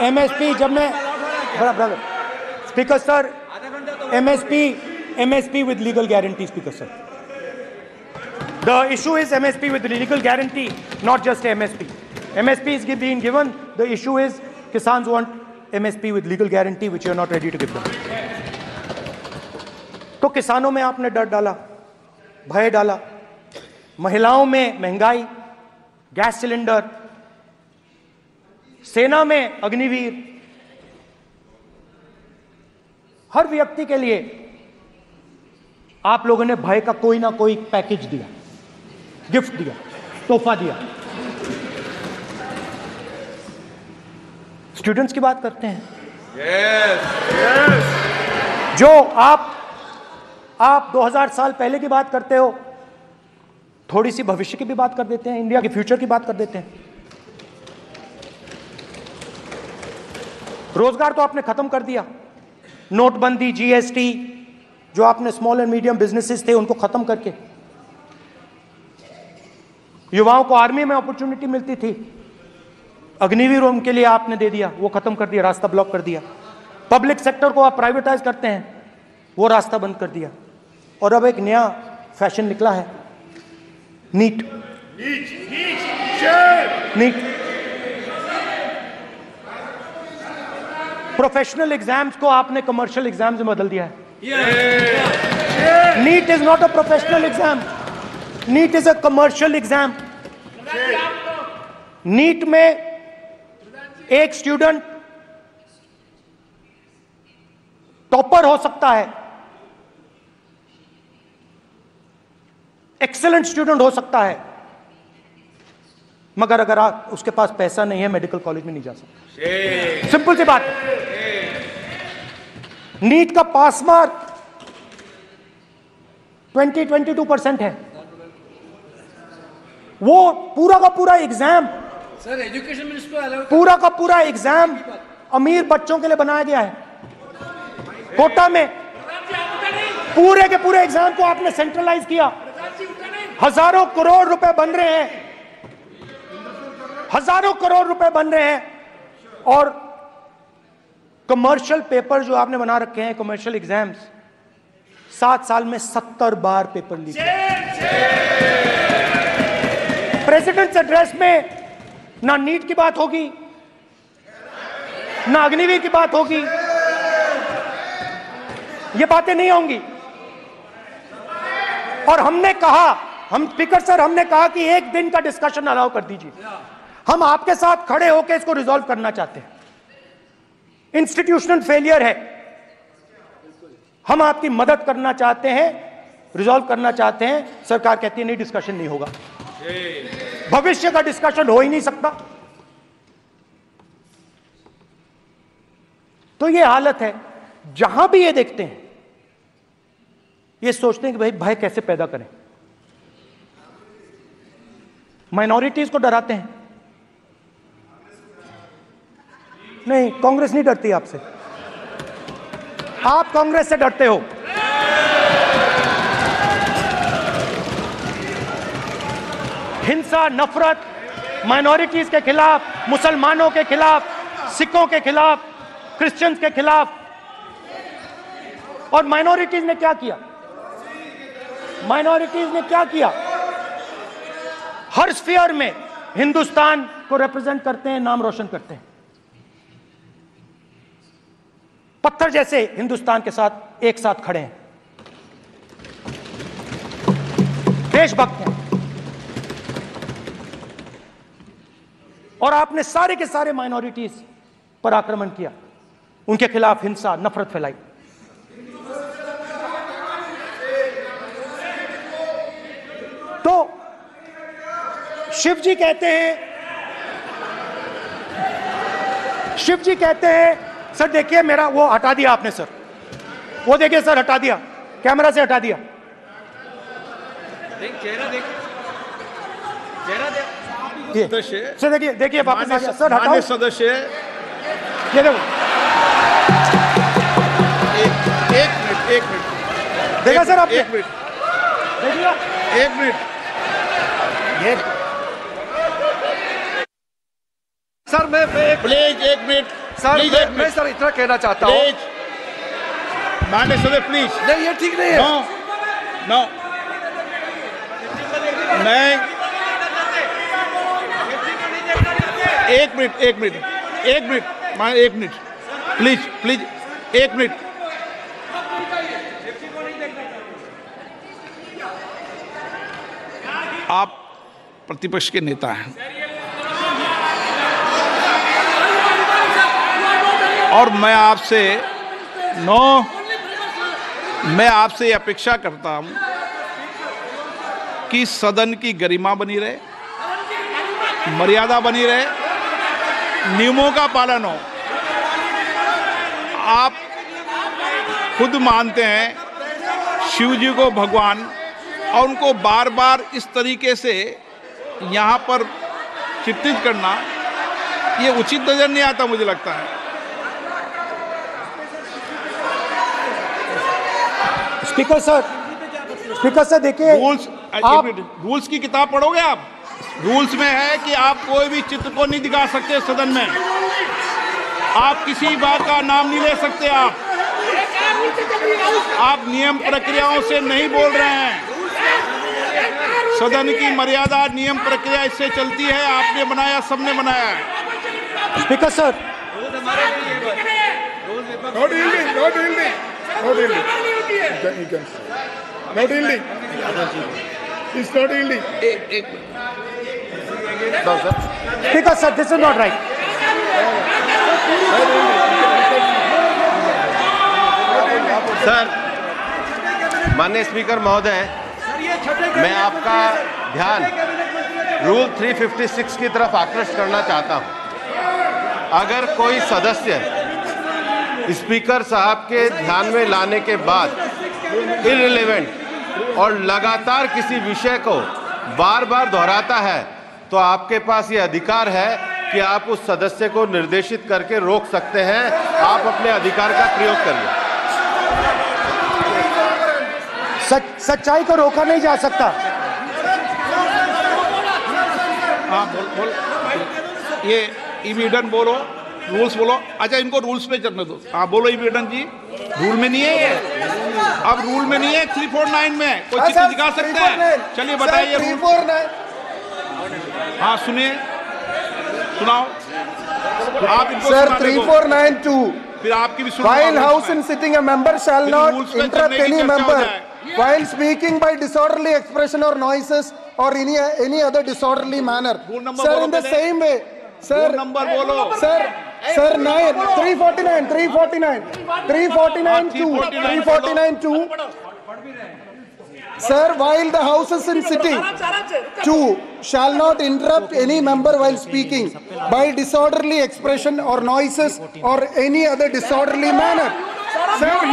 MSP जब मैं brother speaker sir, MSP with legal guarantee speaker sir, the issue is MSP with legal guarantee, not just MSP. MSP is being given. The issue is Kisans want MSP with legal guarantee, which you are not ready to give them. तो किसानों में आपने डर डाला, भय डाला, महिलाओं में महंगाई, गैस सिलेंडर, सेना में अग्निवीर, हर व्यक्ति के लिए आप लोगों ने भय का कोई ना कोई पैकेज दिया, गिफ्ट दिया, तोहफा दिया. स्टूडेंट्स की बात करते हैं. yes. जो आप 2000 साल पहले की बात करते हो, थोड़ी सी भविष्य की भी बात कर देते हैं, इंडिया के फ्यूचर की बात कर देते हैं. रोजगार तो आपने खत्म कर दिया, नोटबंदी, जीएसटी, जो आपने स्मॉल एंड मीडियम बिजनेसेस थे उनको खत्म करके, युवाओं को आर्मी में अपॉर्चुनिटी मिलती थी, अग्निवीर उनके लिए आपने दे दिया, वो खत्म कर दिया, रास्ता ब्लॉक कर दिया. पब्लिक सेक्टर को आप प्राइवेटाइज करते हैं, वो रास्ता बंद कर दिया. और अब एक नया फैशन निकला है, नीट. प्रोफेशनल एग्जाम्स को आपने कमर्शियल एग्जाम्स में बदल दिया है. NEET is not a professional exam, NEET is a commercial exam. NEET में एक स्टूडेंट टॉपर हो सकता है, एक्सीलेंट स्टूडेंट हो सकता है, मगर अगर उसके पास पैसा नहीं है मेडिकल कॉलेज में नहीं जा सकता. सिंपल सी बात. नीट का पास मार्क 22% है. वो पूरा का पूरा एग्जाम, सर एजुकेशन मिनिस्टर पूरा का पूरा एग्जाम अमीर बच्चों के लिए बनाया गया है. कोटा में पूरे के पूरे एग्जाम को आपने सेंट्रलाइज किया. हजारों करोड़ रुपए बन रहे हैं, हजारों करोड़ रुपए बन रहे हैं. और कमर्शियल पेपर जो आपने बना रखे हैं, कमर्शियल एग्जाम्स, 7 साल में 70 बार पेपर लीक. प्रेसिडेंट्स एड्रेस में ना नीट की बात होगी, ना अग्निवीर की बात होगी, ये बातें नहीं होंगी. और हमने कहा, हम स्पीकर सर, हमने कहा कि एक दिन का डिस्कशन अलाउ कर दीजिए. हम आपके साथ खड़े होकर इसको रिजॉल्व करना चाहते हैं. इंस्टीट्यूशनल फेलियर है, हम आपकी मदद करना चाहते हैं, रिजॉल्व करना चाहते हैं. सरकार कहती है नहीं, डिस्कशन नहीं होगा, भविष्य का डिस्कशन हो ही नहीं सकता. तो ये हालत है. जहां भी ये देखते हैं, ये सोचते हैं कि भाई भय कैसे पैदा करें. माइनॉरिटीज को डराते हैं. नहीं, कांग्रेस नहीं डरती आपसे, आप कांग्रेस से डरते हो. हिंसा, नफरत, माइनॉरिटीज के खिलाफ, मुसलमानों के खिलाफ, सिखों के खिलाफ, क्रिश्चियंस के खिलाफ. और माइनॉरिटीज ने क्या किया? माइनॉरिटीज ने क्या किया? हर स्फीयर में हिंदुस्तान को रिप्रेजेंट करते हैं, नाम रोशन करते हैं. पत्थर जैसे हिंदुस्तान के साथ एक साथ खड़े हैं, देशभक्त हैं. और आपने सारे के सारे माइनॉरिटीज पर आक्रमण किया, उनके खिलाफ हिंसा, नफरत फैलाई. तो शिव जी कहते हैं, सर देखिए मेरा, वो हटा दिया आपने सर, वो देखिए सर, हटा दिया, कैमरा से हटा दिया. चेहरा देख, सर देखिए वापस आ गया सर, हटाओ सदस्य. ये देखो, एक मिनट देखा सर आपने? एक मिनट सर मैं प्लीज एक मिनट सर प्लीज एक मैं मिनट सर इतना कहना चाहता हूँ। प्लीज माननीय सदस्य प्लीज नहीं ये ठीक नहीं है। नो नो मैं एक मिनट प्लीज प्लीज एक मिनट। आप प्रतिपक्ष के नेता हैं और मैं आपसे अपेक्षा करता हूं कि सदन की गरिमा बनी रहे, मर्यादा बनी रहे, नियमों का पालन हो। आप खुद मानते हैं शिव जी को भगवान और उनको बार बार इस तरीके से यहाँ पर चित्रित करना ये उचित नजर नहीं आता, मुझे लगता है। स्पीकर सर देखिए, रूल्स की किताब पढ़ोगे आप? रूल्स में है कि आप कोई भी चित्र को नहीं दिखा सकते सदन में, आप किसी बात का नाम नहीं ले सकते, आप नियम प्रक्रियाओं से नहीं बोल रहे हैं। सदन की मर्यादा नियम प्रक्रिया इससे चलती है, आपने बनाया, सबने बनाया है। Speaker sir speaker sir this is not right. Sir, माननीय स्पीकर महोदय, मैं आपका ध्यान रूल 356 की तरफ आकृष्ट करना चाहता हूं। अगर कोई सदस्य स्पीकर साहब के ध्यान में लाने के बाद इररिलेवेंट और लगातार किसी विषय को बार बार दोहराता है तो आपके पास ये अधिकार है कि आप उस सदस्य को निर्देशित करके रोक सकते हैं। आप अपने अधिकार का प्रयोग करिए। सच्चाई को रोका नहीं जा सकता। हाँ बोल ये इविडेंट बोलो, रूल्स बोलो। अच्छा इनको रूल्स पे चलने दो। हाँ बोलो इविडेंट जी, रूल में नहीं है ये, अब रूल में नहीं है। 349 में कोई चित्र दिखा सकता है? चलिए बताइए। 349 हाँ सुनिए, सुनाओ आप इनको। सर 3492 फिर आपकी भी सुनो। While house in sitting, a member shall not interrupt any member while speaking by disorderly expression or noises or any other disorderly manner. Sir, in the same way, sir. Number बोलो। Sir 349 2. Sir, while the house is in sitting, 2 shall not interrupt any member while speaking by disorderly expression or noises or any other disorderly manner. Sir, the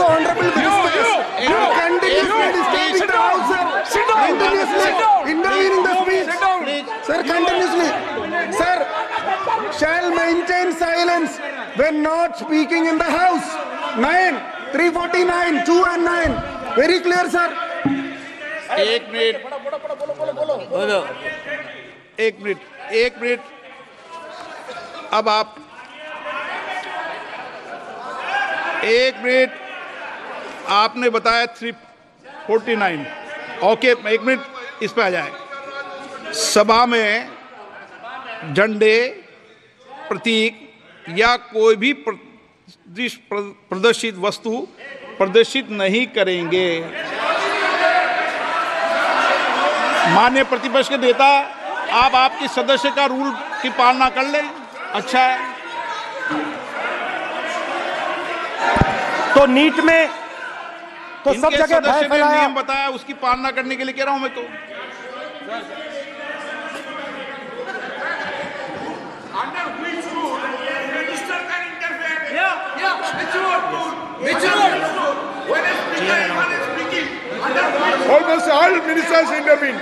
honorable ministers continuously disturbing the house, sir. Continuously intervening the speech. Sir, continuously. Sir, shall maintain silence when not speaking in the house. 349 2 and 9. Very clear, sir. एक minute अब आप एक minute आपने बताया 349। Okay एक minute इस पे आ जाए। सभा में झंडे, प्रतीक या कोई भी प्रदर्शित वस्तु प्रदर्शित नहीं करेंगे। माननीय प्रतिपक्ष के नेता, आप आपके सदस्य का रूल की पालना कर लें, अच्छा है। तो नीट में तो सब जगह भय फैलाया। नियम बताया, उसकी पालना करने के लिए कह रहा हूं मैं तो। Almost all ministers intervene.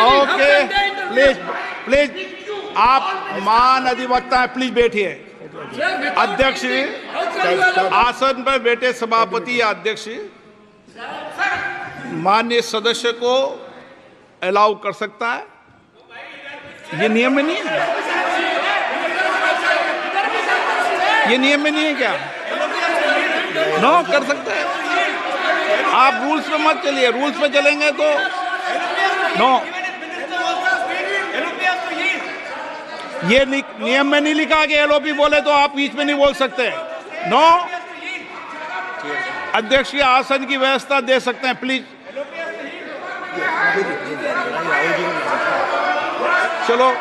Okay please आप मान अधिवक्ता है, प्लीज बैठिए। अध्यक्ष आसन पर बैठे सभापति या अध्यक्ष माननीय सदस्य को अलाउ कर सकता है, ये नियम में नहीं है, ये नियम में नहीं है क्या? नो, कर सकते हैं आप। रूल्स पे मत चलिए, रूल्स पे चलेंगे तो नो, ये नियम में नहीं लिखा कि एलओपी बोले तो आप बीच में नहीं बोल सकते। नो, अध्यक्ष के आसन की व्यवस्था दे सकते हैं प्लीज। चलो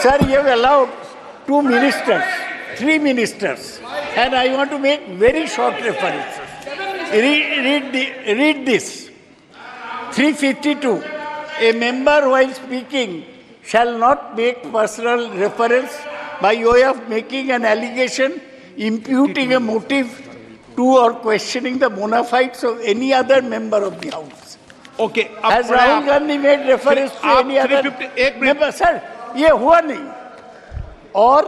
Sir, you have allowed 2 ministers, 3 ministers, and I want to make very short references. Read this. 352. A member while speaking shall not make personal reference by way of making an allegation, imputing a motive to or questioning the bona fides of any other member of the House. Okay, Has Rahul Gandhi made reference to any other 351 member? Sir, ये हुआ नहीं। और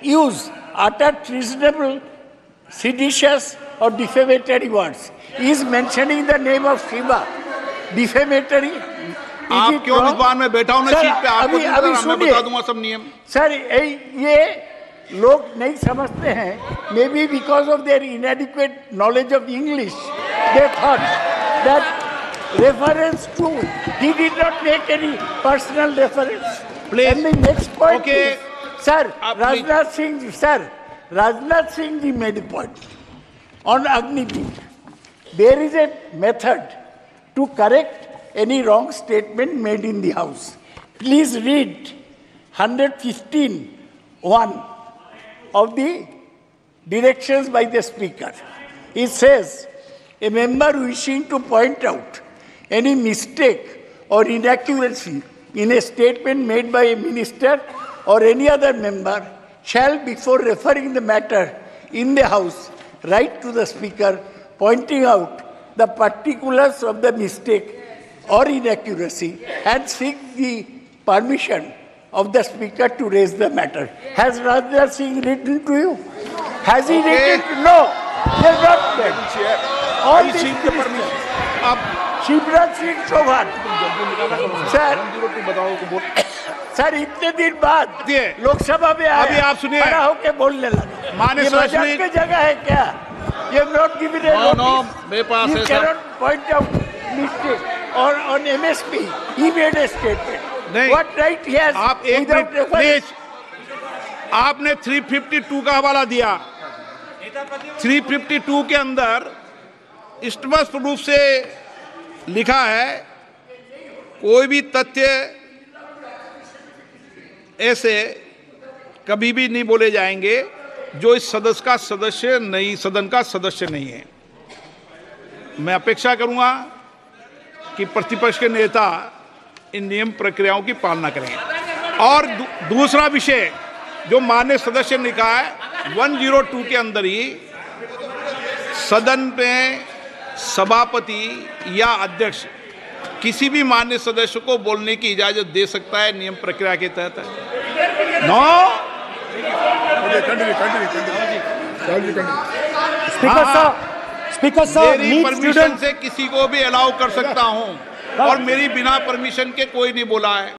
use utter treasonable, seditious or defamatory words. He is mentioning the name of Shiva. Defamatory. आप क्यों विद्वान में बैठा हूं ना सीट पे? आपको मैं बता दूंगा सब नियम। सर, ये लोग नहीं समझते हैं। May be because of their इनएडिक्वेट knowledge of English, they thought that reference to, he did not make any personal reference. Please. And the next point Okay. is, sir, Rajnath Singh ji made a point on Agniveer. There is a method to correct any wrong statement made in the House. Please read 115(1) of the directions by the Speaker. It says, a member wishing to point out any mistake or inaccuracy in a statement made by a minister or any other member shall, before referring the matter in the House, write to the Speaker pointing out the particulars of the mistake or inaccuracy and seek the permission of the Speaker to raise the matter. Has Rajnath Singh written to you? Has he written? No, he has not written. All these ministers. Shivraj Singh Chouhan sir इतने दिन बाद लोकसभा में अभी आप सुनिए, खड़ा होकर बोलने लगे। माननीय मजाक की जगह है क्या? ये नॉट गिवन ए नोटिस। मेरे पास you can not point out mistake और on MSP he made a statement. What right he has? आप एक मिनट प्लीज, आपने 352 का हवाला दिया। 352 के अंदर स्पष्ट रूप से लिखा है, कोई भी तथ्य ऐसे कभी भी नहीं बोले जाएंगे जो इस सदन का सदस्य नहीं है। मैं अपेक्षा करूंगा कि प्रतिपक्ष के नेता इन नियम प्रक्रियाओं की पालना करें। और दूसरा विषय जो माननीय सदस्य ने लिखा है 102 के अंदर ही सदन में सभापति या अध्यक्ष किसी भी माननीय सदस्य को बोलने की इजाजत दे सकता है, नियम प्रक्रिया के तहत है। नो, स्पीकर साहब, मेरी परमिशन से किसी को भी अलाउ कर सकता हूं और मेरी बिना परमिशन के कोई नहीं बोला है।